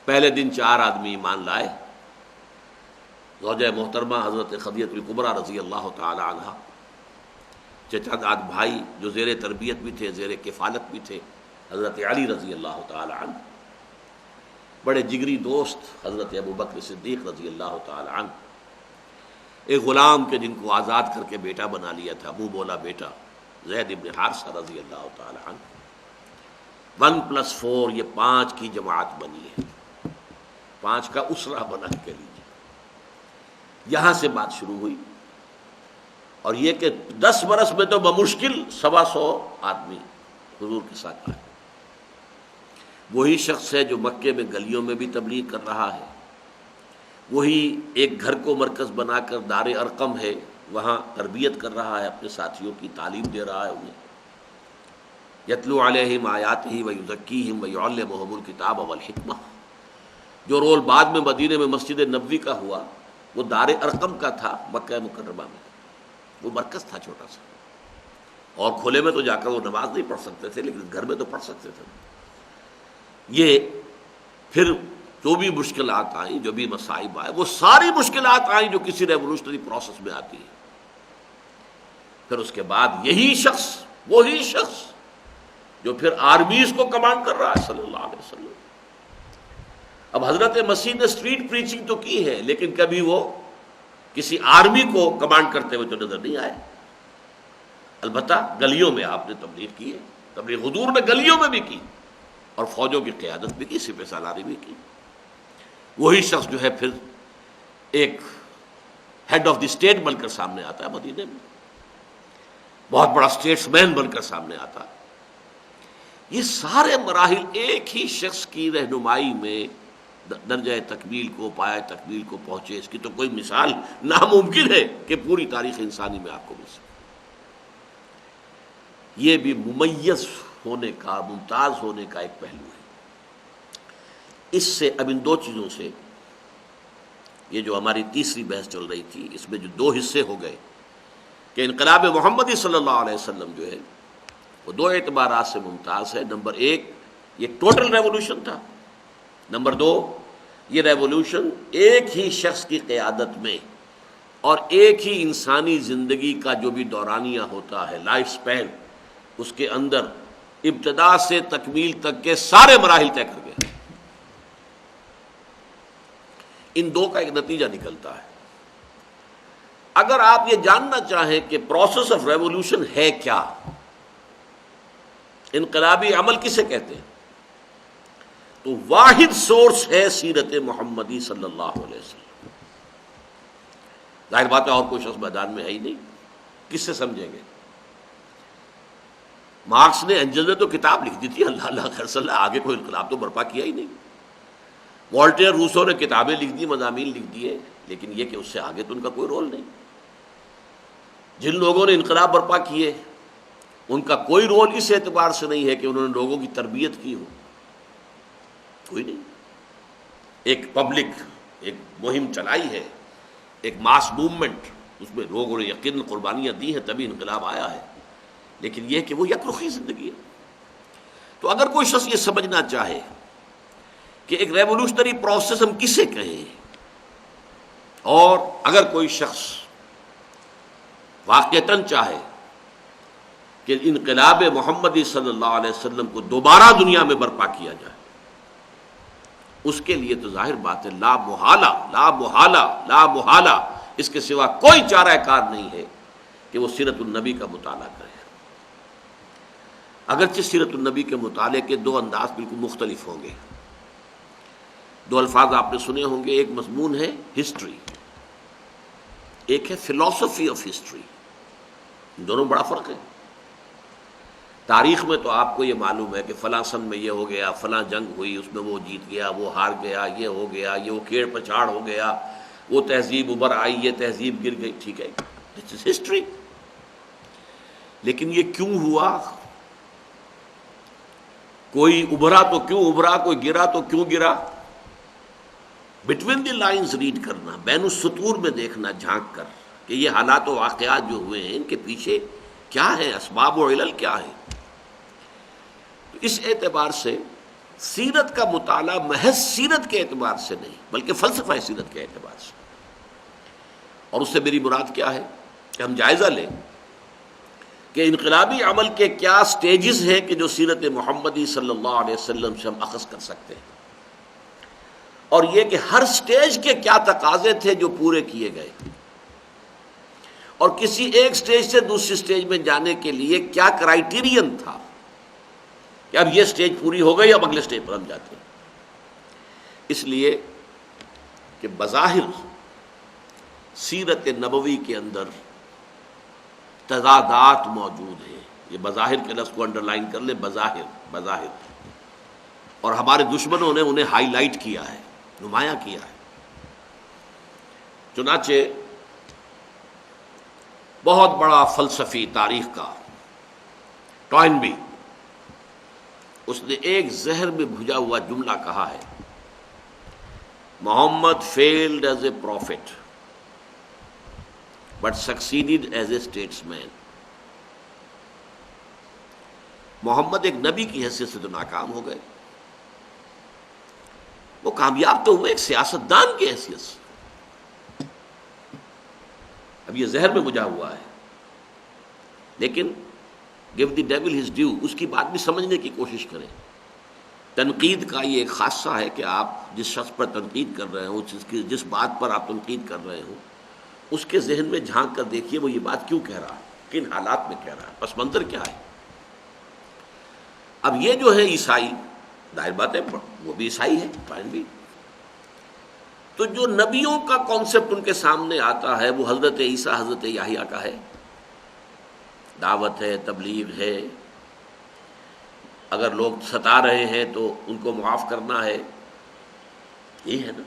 پہلے دن 4 آدمی ایمان لائے، زوجہ محترمہ حضرت خدیجہ الکبریٰ رضی اللہ تعالی عنہا، چچا داد بھائی جو زیر تربیت بھی تھے، زیر کفالت بھی تھے، حضرت علی رضی اللہ تعالی عنہ، بڑے جگری دوست حضرت ابوبکر صدیق رضی اللہ تعالی عنہ، ایک غلام کے جن کو آزاد کر کے بیٹا بنا لیا تھا، منہ بولا بیٹا زید ابن حارثہ رضی اللہ تعالی عنہ۔ 1+4 یہ 5 کی جماعت بنی ہے، 5 کا اسرہ بنا کے لیجیے۔ یہاں سے بات شروع ہوئی، اور یہ کہ 10 برس میں تو بمشکل 125 آدمی حضور کے ساتھ آئے۔ وہی شخص ہے جو مکے میں گلیوں میں بھی تبلیغ کر رہا ہے، وہی ایک گھر کو مرکز بنا کر دار ارقم ہے، وہاں تربیت کر رہا ہے، اپنے ساتھیوں کی تعلیم دے رہا ہے انہیں۔ یتلو علیہم آیاتہ ویزکیہم ویعلمہم الکتاب والحکمہ۔ جو رول بعد میں مدینے میں مسجد نبوی کا ہوا وہ دار ارقم کا تھا، مکہ مکرمہ میں وہ مرکز تھا چھوٹا سا، اور کھلے میں تو جا کر وہ نماز نہیں پڑھ سکتے تھے، لیکن گھر میں تو پڑھ سکتے تھے۔ یہ پھر جو بھی مشکلات آئیں، جو بھی مصائب آئے، وہ ساری مشکلات آئیں جو کسی ریولوشنری پروسیس میں آتی ہے۔ پھر اس کے بعد یہی شخص، وہی شخص جو پھر آرمیز کو کمانڈ کر رہا ہے صلی اللہ علیہ وسلم۔ اب حضرت مسیح نے اسٹریٹ پریچنگ تو کی ہے، لیکن کبھی وہ کسی آرمی کو کمانڈ کرتے ہوئے تو نظر نہیں آئے۔ البتہ گلیوں میں آپ نے تبلیغ کی ہے، تبلیغ حضور نے گلیوں میں بھی کی، اور فوجوں کی قیادت بھی کی، سپہ سالاری بھی کی۔ وہی شخص جو ہے پھر ایک ہیڈ آف دی اسٹیٹ بن کر سامنے آتا ہے مدینے میں، بہت بڑا اسٹیٹس مین بن کر سامنے آتا ہے۔ یہ سارے مراحل ایک ہی شخص کی رہنمائی میں درجہ تکمیل کو، پایہ تکمیل کو پہنچے۔ اس کی تو کوئی مثال ناممکن ہے کہ پوری تاریخ انسانی میں آپ کو مل سکے۔ یہ بھی ممیز ہونے کا، ممتاز ہونے کا ایک پہلو ہے۔ اس سے اب ان 2 چیزوں سے، یہ جو ہماری تیسری بحث چل رہی تھی، اس میں جو 2 حصے ہو گئے کہ انقلاب محمدی صلی اللہ علیہ وسلم جو ہے وہ 2 اعتبارات سے ممتاز ہے۔ نمبر 1 یہ ٹوٹل ریولوشن تھا، نمبر 2 یہ ریولوشن ایک ہی شخص کی قیادت میں اور ایک ہی انسانی زندگی کا جو بھی دورانیہ ہوتا ہے، لائف سپین، اس کے اندر ابتدا سے تکمیل تک کے سارے مراحل طے کر گیا۔ ان 2 کا ایک نتیجہ نکلتا ہے۔ اگر آپ یہ جاننا چاہیں کہ پروسیس آف ریولوشن ہے کیا، انقلابی عمل کسے کہتے ہیں، تو واحد سورس ہے سیرت محمدی صلی اللہ علیہ وسلم۔ ظاہر بات ہے اور کوئی شخص میدان میں ہے ہی نہیں، کس سے سمجھیں گے؟ مارکس نے، اینجلز نے تو کتاب لکھ دی تھی، اللہ اللہ خیر صلی اللہ، آگے کوئی انقلاب تو برپا کیا ہی نہیں۔ والٹیر روسو نے کتابیں لکھ دی، مضامین لکھ دیے، لیکن یہ کہ اس سے آگے تو ان کا کوئی رول نہیں۔ جن لوگوں نے انقلاب برپا کیے ان کا کوئی رول اس اعتبار سے نہیں ہے کہ انہوں نے لوگوں کی تربیت کی ہو، کوئی نہیں۔ ایک پبلک ایک مہم چلائی ہے، ایک ماس موومنٹ، اس میں لوگوں نے یقین قربانیاں دی ہیں، تبھی انقلاب آیا ہے، لیکن یہ کہ وہ یک رخی زندگی ہے۔ تو اگر کوئی شخص یہ سمجھنا چاہے کہ ایک ریولوشنری پروسیس ہم کسے کہیں، اور اگر کوئی شخص واقعتاً چاہے کہ انقلاب محمدی صلی اللہ علیہ وسلم کو دوبارہ دنیا میں برپا کیا جائے، اس کے لیے تو ظاہر بات ہے لا محالہ لا محالہ لا محالہ، اس کے سوا کوئی چارہ کار نہیں ہے کہ وہ سیرت النبی کا مطالعہ کرے۔ اگرچہ سیرت النبی کے مطالعے کے 2 انداز بالکل مختلف ہوں گے۔ 2 الفاظ آپ نے سنے ہوں گے، ایک مضمون ہے ہسٹری، ایک ہے فلسفی آف ہسٹری۔ ان دونوں بڑا فرق ہے۔ تاریخ میں تو آپ کو یہ معلوم ہے کہ فلاں سن میں یہ ہو گیا، فلاں جنگ ہوئی، اس میں وہ جیت گیا، وہ ہار گیا، یہ ہو گیا، یہ وہ کیڑ پچھاڑ ہو گیا، وہ تہذیب ابھر آئی، یہ تہذیب گر گئی، ٹھیک ہے، دس از ہسٹری۔ لیکن یہ کیوں ہوا، کوئی ابھرا تو کیوں ابھرا، کوئی گرا تو کیوں گرا، بٹوین دی لائنز ریڈ کرنا، بین السطور میں دیکھنا جھانک کر کہ یہ حالات و واقعات جو ہوئے ہیں ان کے پیچھے کیا ہے، اسباب و علل کیا ہے۔ اس اعتبار سے سیرت کا مطالعہ محض سیرت کے اعتبار سے نہیں بلکہ فلسفہ سیرت کے اعتبار سے. اور اس سے میری مراد کیا ہے کہ ہم جائزہ لیں کہ انقلابی عمل کے کیا سٹیجز ہیں کہ جو سیرت محمدی صلی اللہ علیہ وسلم سے ہم اخذ کر سکتے ہیں، اور یہ کہ ہر سٹیج کے کیا تقاضے تھے جو پورے کیے گئے، اور کسی ایک سٹیج سے دوسری سٹیج میں جانے کے لیے کیا کرائیٹیرین تھا کہ اب یہ سٹیج پوری ہو گئی اب اگلے سٹیج پر ہم جاتے ہیں. اس لیے کہ بظاہر سیرت نبوی کے اندر تضادات موجود ہیں. یہ بظاہر کے لفظ کو انڈر لائن کر لیں، بظاہر، اور ہمارے دشمنوں نے انہیں ہائی لائٹ کیا ہے، نمایاں کیا ہے. چنانچہ بہت بڑا فلسفی تاریخ کا ٹوائنبی، اس نے ایک زہر میں بھجا ہوا جملہ کہا ہے: محمد failed as a prophet but succeeded as a statesman. محمد ایک نبی کی حیثیت سے تو ناکام ہو گئے، وہ کامیاب تو ہوئے ایک سیاستدان کی حیثیت سے. اب یہ زہر میں بجھا ہوا ہے، لیکن give the devil his due، اس کی بات بھی سمجھنے کی کوشش کریں. تنقید کا یہ ایک خاصہ ہے کہ آپ جس شخص پر تنقید کر رہے ہو، جس بات پر آپ تنقید کر رہے ہو، اس کے ذہن میں جھانک کر دیکھیے وہ یہ بات کیوں کہہ رہا ہے، کن حالات میں کہہ رہا ہے، پس منظر کیا ہے. اب یہ جو ہے عیسائی، ظاہر بات ہے وہ بھی عیسائی ہے، فائن بھی، تو جو نبیوں کا کانسیپٹ ان کے سامنے آتا ہے وہ حضرت عیسیٰ حضرت یحییٰ کا ہے. دعوت ہے، تبلیغ ہے، اگر لوگ ستا رہے ہیں تو ان کو معاف کرنا ہے، یہی ہے نا.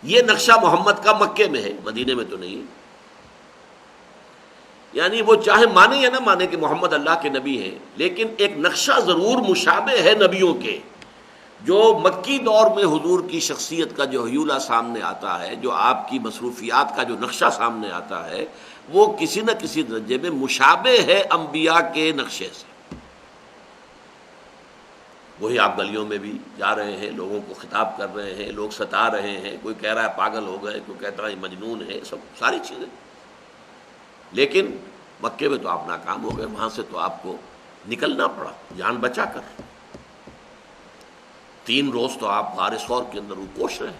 یہ نقشہ محمد کا مکے میں ہے، مدینے میں تو نہیں. یعنی وہ چاہے مانے یا نہ مانے کہ محمد اللہ کے نبی ہیں، لیکن ایک نقشہ ضرور مشابہ ہے نبیوں کے. جو مکی دور میں حضور کی شخصیت کا جو حیولہ سامنے آتا ہے، جو آپ کی مصروفیات کا جو نقشہ سامنے آتا ہے، وہ کسی نہ کسی درجے میں مشابہ ہے انبیاء کے نقشے سے. وہی آپ گلیوں میں بھی جا رہے ہیں، لوگوں کو خطاب کر رہے ہیں، لوگ ستا رہے ہیں، کوئی کہہ رہا ہے پاگل ہو گئے، کوئی کہتا ہے مجنون ہے، سب ساری چیزیں. لیکن مکے میں تو آپ ناکام ہو گئے، وہاں سے تو آپ کو نکلنا پڑا جان بچا کر. 3 روز تو آپ غار ثور کے اندر کوش رہے،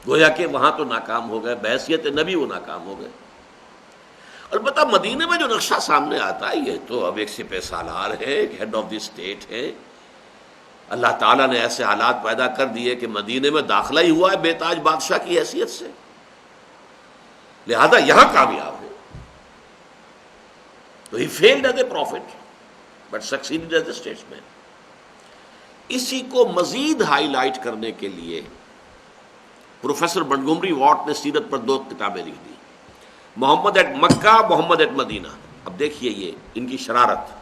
گویا کہ وہاں تو ناکام ہو گئے، بحیثیت نبی وہ ناکام ہو گئے. البتہ مدینے میں جو نقشہ سامنے آتا ہے یہ تو اب ایک سپہ سالار ہے، ایک ہیڈ آف دی اسٹیٹ ہے. اللہ تعالیٰ نے ایسے حالات پیدا کر دیے کہ مدینے میں داخلہ ہی ہوا ہے بے تاج بادشاہ کی حیثیت سے، لہذا یہاں کامیاب ہے. تو he failed as a prophet but succeeded as a statesman. اسی کو مزید ہائی لائٹ کرنے کے لیے پروفیسر منٹگومری واٹ نے سیرت پر 2 کتابیں لکھ دی، محمد at Mecca, Muhammad at Medina. اب دیکھیے یہ ان کی شرارت،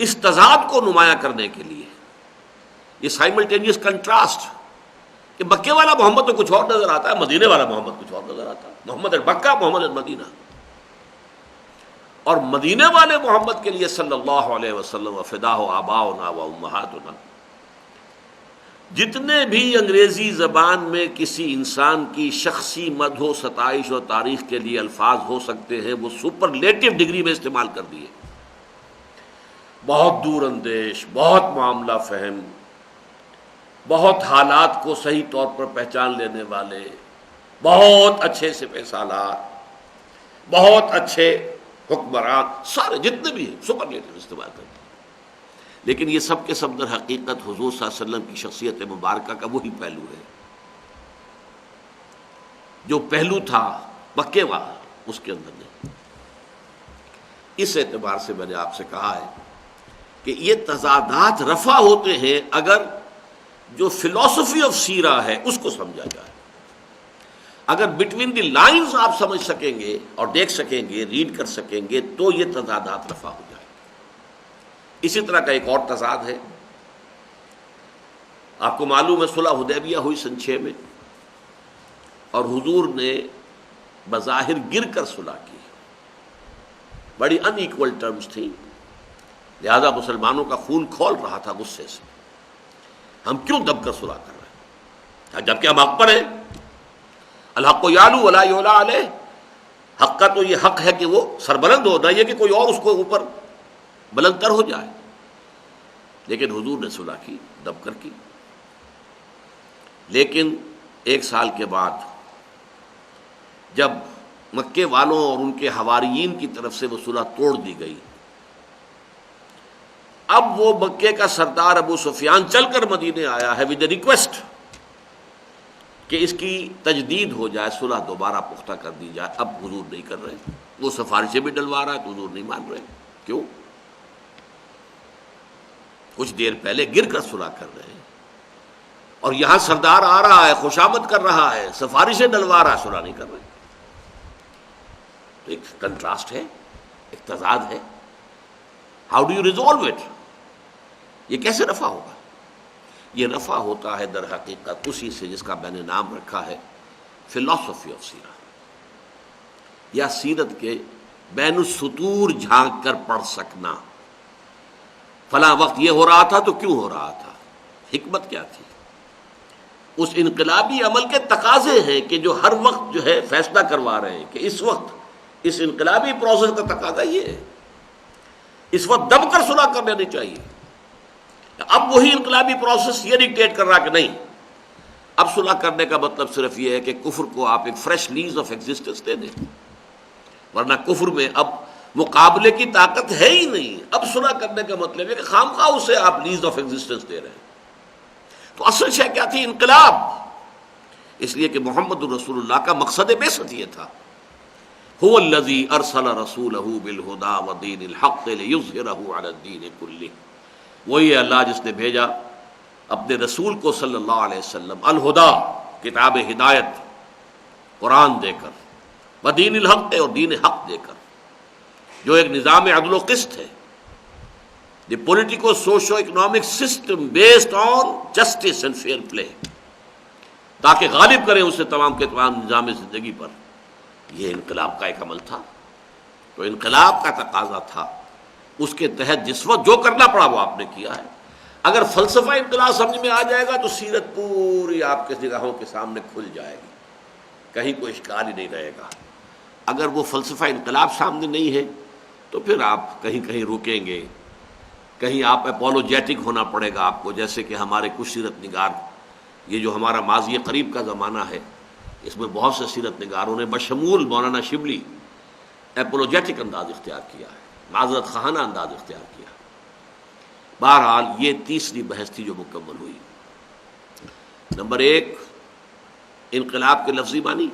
اس تضاد کو نمایاں کرنے کے لیے یہ سائملٹینیس کنٹراسٹ کہ مکے والا محمد تو کچھ اور نظر آتا ہے، مدینے والا محمد کچھ اور نظر آتا ہے. محمد at Mecca, Muhammad at Medina. اور مدینے والے محمد کے لیے صلی اللہ علیہ وسلم فداہ آباؤنا و امہاتنا، جتنے بھی انگریزی زبان میں کسی انسان کی شخصی مدح و ستائش و تعریف کے لیے الفاظ ہو سکتے ہیں وہ سپرلیٹو ڈگری میں استعمال کر دیے. بہت دور اندیش، بہت معاملہ فہم، بہت حالات کو صحیح طور پر پہچان لینے والے، بہت اچھے سپہ سالار، بہت اچھے حکمران، سارے جتنے بھی ہیں سپرلیٹو استعمال کرتے ہیں. لیکن یہ سب کے سب در حقیقت حضور صلی اللہ علیہ وسلم کی شخصیت مبارکہ کا وہی پہلو ہے جو پہلو تھا مکے والا، اس کے اندر نہیں. اس اعتبار سے میں نے آپ سے کہا ہے کہ یہ تضادات رفع ہوتے ہیں اگر جو فلسفی آف سیرہ ہے اس کو سمجھا جائے. اگر بٹوین دی لائنز آپ سمجھ سکیں گے اور دیکھ سکیں گے، ریڈ کر سکیں گے، تو یہ تضادات رفع ہو جائے. اسی طرح کا ایک اور تضاد ہے، آپ کو معلوم ہے صلح حدیبیہ ہوئی سن 6 میں، اور حضور نے بظاہر گر کر صلح کی، بڑی ان ایکول ٹرمز تھیں، لہذا مسلمانوں کا خون کھول رہا تھا غصے سے، ہم کیوں دب کر صلح کر رہے ہیں جبکہ ہم حق پر ہیں؟ الحق یعلو ولا یعلی علیہ، حق کا تو یہ حق ہے کہ وہ سربلند ہو، نہ یہ کہ کوئی اور اس کو اوپر بلند تر ہو جائے۔ لیکن حضور نے صلح کی، دب کر کی۔ لیکن 1 سال کے بعد جب مکے والوں اور ان کے حواریین کی طرف سے وہ صلح توڑ دی گئی، اب وہ مکے کا سردار ابو سفیان چل کر مدینے آیا ہے ود اے ریکویسٹ کہ اس کی تجدید ہو جائے، صلح دوبارہ پختہ کر دی جائے۔ اب حضور نہیں کر رہے، وہ سفارشیں بھی ڈلوا رہا ہے تو حضور نہیں مان رہے۔ کیوں؟ کچھ دیر پہلے گر کر صلح کر رہے ہیں، اور یہاں سردار آ رہا ہے، خوشامد کر رہا ہے، سفارشیں ڈلوا رہا ہے، صلح نہیں کر رہے۔ تو ایک کنٹراسٹ ہے، ایک تضاد ہے۔ How do you resolve it? یہ کیسے رفع ہوگا؟ یہ رفع ہوتا ہے در حقیقت اسی سے جس کا میں نے نام رکھا ہے فلاسفی آف سیرہ، یا سیرت کے بین السطور جھانک کر پڑھ سکنا۔ فلاں وقت یہ ہو رہا تھا تو کیوں ہو رہا تھا، حکمت کیا تھی؟ اس انقلابی عمل کے تقاضے ہیں کہ جو ہر وقت جو ہے فیصلہ کروا رہے ہیں کہ اس وقت اس انقلابی پروسیس کا تقاضا یہ ہے، اس وقت دب کر صلح کر لینی چاہیے۔ اب وہی انقلابی پروسیس یہ ڈکٹیٹ کر رہا کہ نہیں، اب صلح کرنے کا مطلب صرف یہ ہے کہ کفر کو آپ ایک فریش لیز آف ایگزسٹنس دے دیں، ورنہ کفر میں اب مقابلے کی طاقت ہے ہی نہیں۔ اب صلح کرنے کا مطلب ہے کہ خامخواہ اسے آپ لیز آف ایگزسٹنس دے رہے ہیں۔ تو اصل شے کیا تھی؟ انقلاب۔ اس لیے کہ محمد الرسول اللہ کا مقصد بعثت یہ تھا، هو الذی ارسل رسولہ بالہدی ودین الحق لیظہرہ علی الدین کلہ، وہی ہے اللہ جس نے بھیجا اپنے رسول کو صلی اللہ علیہ وسلم الہدا، کتاب ہدایت قرآن دے کر، ودین الحق اور دین حق دے کر، جو ایک نظام عدل و قسط ہے، the politico socio economic system based on justice and fair play, تاکہ غالب کریں اسے تمام کے تمام نظام زندگی پر۔ یہ انقلاب کا ایک عمل تھا۔ تو انقلاب کا تقاضا تھا، اس کے تحت جس وقت جو کرنا پڑا وہ آپ نے کیا ہے۔ اگر فلسفہ انقلاب سمجھ میں آ جائے گا تو سیرت پوری آپ کے نگاہوں کے سامنے کھل جائے گی، کہیں کوئی اشکال ہی نہیں رہے گا۔ اگر وہ فلسفہ انقلاب سامنے نہیں ہے تو پھر آپ کہیں کہیں رکیں گے، کہیں آپ اپولوجیٹک ہونا پڑے گا آپ کو، جیسے کہ ہمارے کچھ سیرت نگار، یہ جو ہمارا ماضی قریب کا زمانہ ہے اس میں بہت سے سیرت نگاروں نے بشمول مولانا شبلی اپولوجیٹک انداز اختیار کیا ہے، معذرت خواہانہ انداز اختیار کیا۔ بہرحال یہ تیسری بحث تھی جو مکمل ہوئی۔ نمبر 1 انقلاب کے لفظی معنی،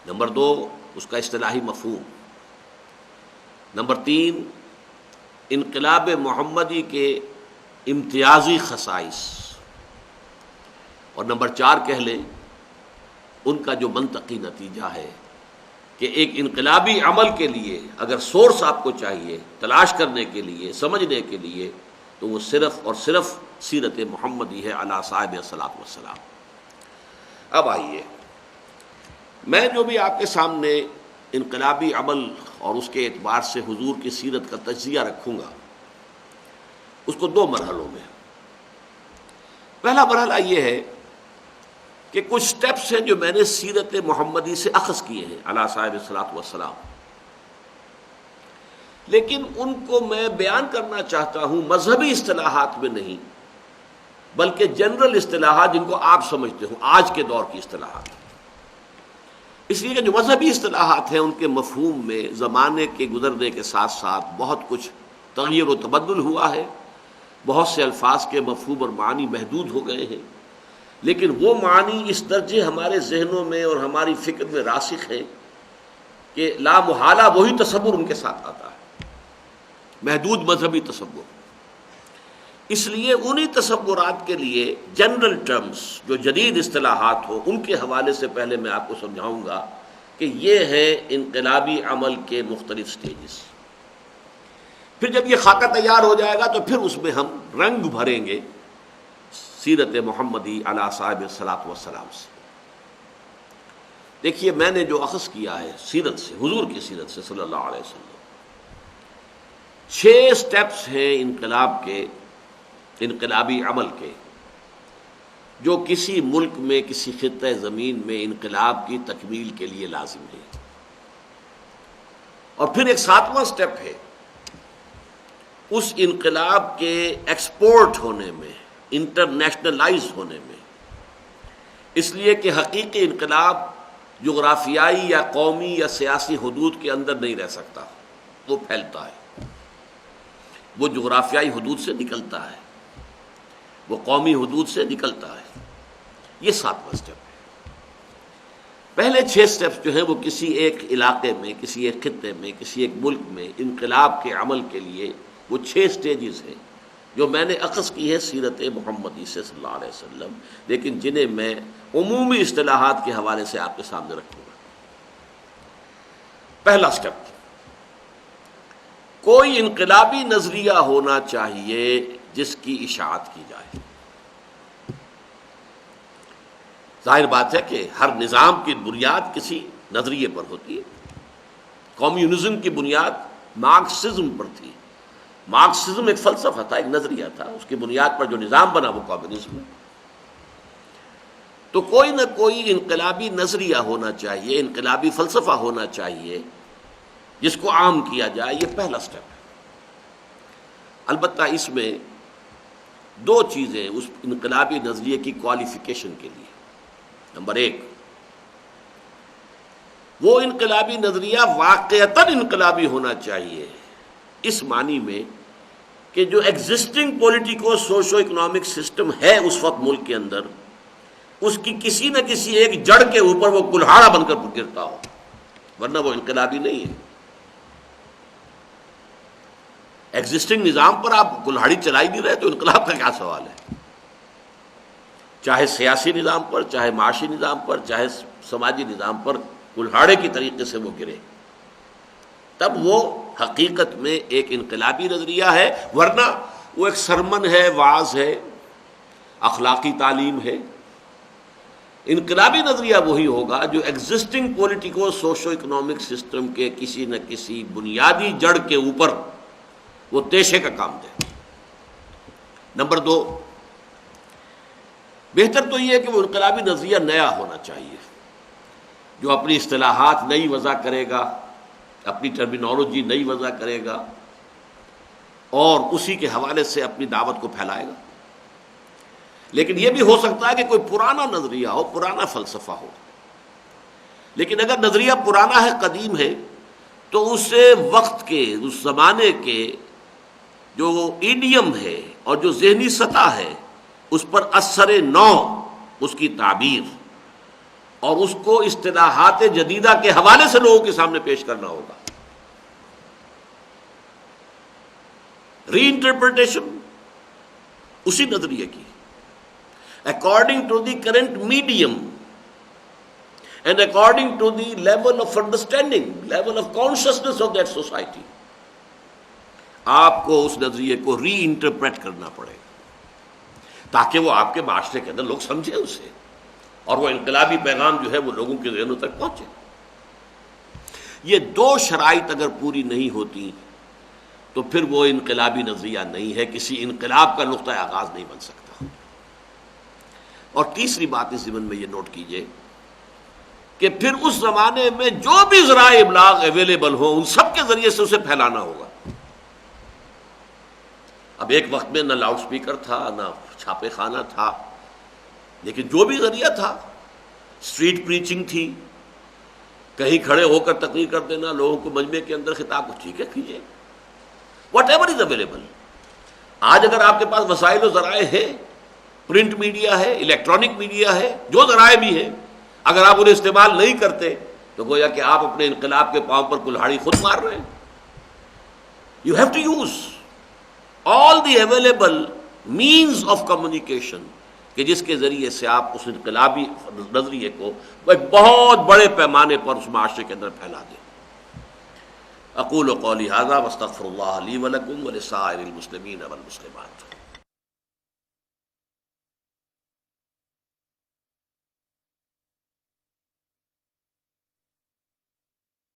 نمبر 2 اس کا اصطلاحی مفہوم، نمبر 3 انقلاب محمدی کے امتیازی خصائص، اور نمبر 4 کہہ لیں ان کا جو منطقی نتیجہ ہے کہ ایک انقلابی عمل کے لیے اگر سورس آپ کو چاہیے تلاش کرنے کے لیے، سمجھنے کے لیے، تو وہ صرف اور صرف سیرت محمدی ہے علی صاحب الصلاۃ والسلام۔ اب آئیے، میں جو بھی آپ کے سامنے انقلابی عمل اور اس کے اعتبار سے حضور کی سیرت کا تجزیہ رکھوں گا اس کو 2 مرحلوں میں۔ پہلا مرحلہ یہ ہے کہ کچھ سٹیپس ہیں جو میں نے سیرت محمدی سے اخذ کیے ہیں علی صاحب الصلاۃ والسلام، لیکن ان کو میں بیان کرنا چاہتا ہوں مذہبی اصطلاحات میں نہیں، بلکہ جنرل اصطلاحات جن کو آپ سمجھتے ہو، آج کے دور کی اصطلاحات۔ اس لیے کہ جو مذہبی اصطلاحات ہیں ان کے مفہوم میں زمانے کے گزرنے کے ساتھ ساتھ بہت کچھ تغیر و تبدل ہوا ہے، بہت سے الفاظ کے مفہوم اور معنی محدود ہو گئے ہیں، لیکن وہ معنی اس درجے ہمارے ذہنوں میں اور ہماری فکر میں راسخ ہیں کہ لا محالہ وہی تصور ان کے ساتھ آتا ہے، محدود مذہبی تصور۔ اس لیے انہی تصورات کے لیے جنرل ٹرمز جو جدید اصطلاحات ہو ان کے حوالے سے پہلے میں آپ کو سمجھاؤں گا کہ یہ ہے انقلابی عمل کے مختلف سٹیجز۔ پھر جب یہ خاکہ تیار ہو جائے گا تو پھر اس میں ہم رنگ بھریں گے سیرت محمدی علی صاحب الصلاۃ والسلام سے۔ دیکھیے میں نے جو اخذ کیا ہے سیرت سے، حضور کی سیرت سے صلی اللہ علیہ وسلم، 6 سٹیپس ہیں انقلاب کے، انقلابی عمل کے، جو کسی ملک میں، کسی خطہ زمین میں انقلاب کی تکمیل کے لیے لازم ہے۔ اور پھر ایک 7واں سٹیپ ہے اس انقلاب کے ایکسپورٹ ہونے میں، انٹرنیشنلائز ہونے میں، اس لیے کہ حقیقی انقلاب جغرافیائی یا قومی یا سیاسی حدود کے اندر نہیں رہ سکتا، وہ پھیلتا ہے، وہ جغرافیائی حدود سے نکلتا ہے، وہ قومی حدود سے نکلتا ہے۔ یہ 7واں سٹیپ ہے۔ پہلے 6 سٹیپس جو ہیں وہ کسی ایک علاقے میں، کسی ایک خطے میں، کسی ایک ملک میں انقلاب کے عمل کے لیے وہ 6 سٹیجز ہیں جو میں نے اخذ کی ہے سیرت محمدی سے صلی اللہ علیہ وسلم، لیکن جنہیں میں عمومی اصطلاحات کے حوالے سے آپ کے سامنے رکھوں گا۔ پہلا سٹیپ، کوئی انقلابی نظریہ ہونا چاہیے جس کی اشاعت کی جائے۔ ظاہر بات ہے کہ ہر نظام کی بنیاد کسی نظریے پر ہوتی ہے۔ کمیونزم کی بنیاد مارکسزم پر تھی۔ مارکسزم ایک فلسفہ تھا، ایک نظریہ تھا، اس کی بنیاد پر جو نظام بنا وہ کمیونزم ہے۔ تو کوئی نہ کوئی انقلابی نظریہ ہونا چاہیے، انقلابی فلسفہ ہونا چاہیے جس کو عام کیا جائے۔ یہ پہلا سٹیپ ہے۔ البتہ اس میں 2 چیزیں اس انقلابی نظریے کی کوالیفیکیشن کے لیے۔ نمبر 1، وہ انقلابی نظریہ واقعتاً انقلابی ہونا چاہیے، اس معنی میں کہ جو existing politico socio economic system ہے اس وقت ملک کے اندر، اس کی کسی نہ کسی ایک جڑ کے اوپر وہ کلہاڑا بن کر گرتا ہو، ورنہ وہ انقلابی نہیں ہے۔ ایگزسٹنگ نظام پر آپ کلہاڑی چلا ہی نہیں رہے تو انقلاب کا کیا سوال ہے؟ چاہے سیاسی نظام پر، چاہے معاشی نظام پر، چاہے سماجی نظام پر کلہاڑے کی طریقے سے وہ گرے، تب وہ حقیقت میں ایک انقلابی نظریہ ہے، ورنہ وہ ایک سرمن ہے، وعظ ہے، اخلاقی تعلیم ہے۔ انقلابی نظریہ وہی ہوگا جو existing politico socio economic system کے کسی نہ کسی بنیادی جڑ کے اوپر وہ تیشے کا کام دے۔ نمبر 2، بہتر تو یہ ہے کہ وہ انقلابی نظریہ نیا ہونا چاہیے، جو اپنی اصطلاحات نئی وضع کرے گا، اپنی ٹرمینالوجی نئی وضع کرے گا اور اسی کے حوالے سے اپنی دعوت کو پھیلائے گا۔ لیکن یہ بھی ہو سکتا ہے کہ کوئی پرانا نظریہ ہو، پرانا فلسفہ ہو، لیکن اگر نظریہ پرانا ہے، قدیم ہے، تو اسے وقت کے، اس زمانے کے جو ایڈیم ہے اور جو ذہنی سطح ہے اس پر اثر نو، اس کی تعبیر اور اس کو اصطلاحات جدیدہ کے حوالے سے لوگوں کے سامنے پیش کرنا ہوگا۔ ری انٹرپریٹیشن اسی نظریے کی، according to the current medium and according to the level of understanding, level of consciousness of that society، آپ کو اس نظریے کو ری انٹرپریٹ کرنا پڑے گا تاکہ وہ آپ کے معاشرے کے اندر لوگ سمجھیں اسے، اور وہ انقلابی پیغام جو ہے وہ لوگوں کے ذہنوں تک پہنچے۔ یہ 2 شرائط اگر پوری نہیں ہوتی تو پھر وہ انقلابی نظریہ نہیں ہے، کسی انقلاب کا نقطہ آغاز نہیں بن سکتا۔ اور تیسری بات اس ضمن میں یہ نوٹ کیجئے کہ پھر اس زمانے میں جو بھی ذرائع ابلاغ اویلیبل ہوں ان سب کے ذریعے سے اسے پھیلانا ہوگا۔ اب ایک وقت میں نہ لاؤڈ سپیکر تھا، نہ چھاپے خانہ تھا، لیکن جو بھی ذریعہ تھا، اسٹریٹ پریچنگ تھی، کہیں کھڑے ہو کر تقریر کر دینا، لوگوں کو مجمع کے اندر خطاب کو، ٹھیک ہے کیجیے، واٹ ایور از اویلیبل۔ آج اگر آپ کے پاس وسائل و ذرائع ہے، پرنٹ میڈیا ہے، الیکٹرانک میڈیا ہے، جو ذرائع بھی ہیں، اگر آپ انہیں استعمال نہیں کرتے تو گویا کہ آپ اپنے انقلاب کے پاؤں پر کلہاڑی خود مار رہے ہیں۔ You have to use all the available means of communication کہ جس کے ذریعے سے آپ اس انقلابی نظریے کو ایک بہت بڑے پیمانے پر اس معاشرے کے اندر پھیلا دیں۔ اقول قولی ھذا واستغفر اللہ لی ولکم ولسائر المسلمین والمسلمات۔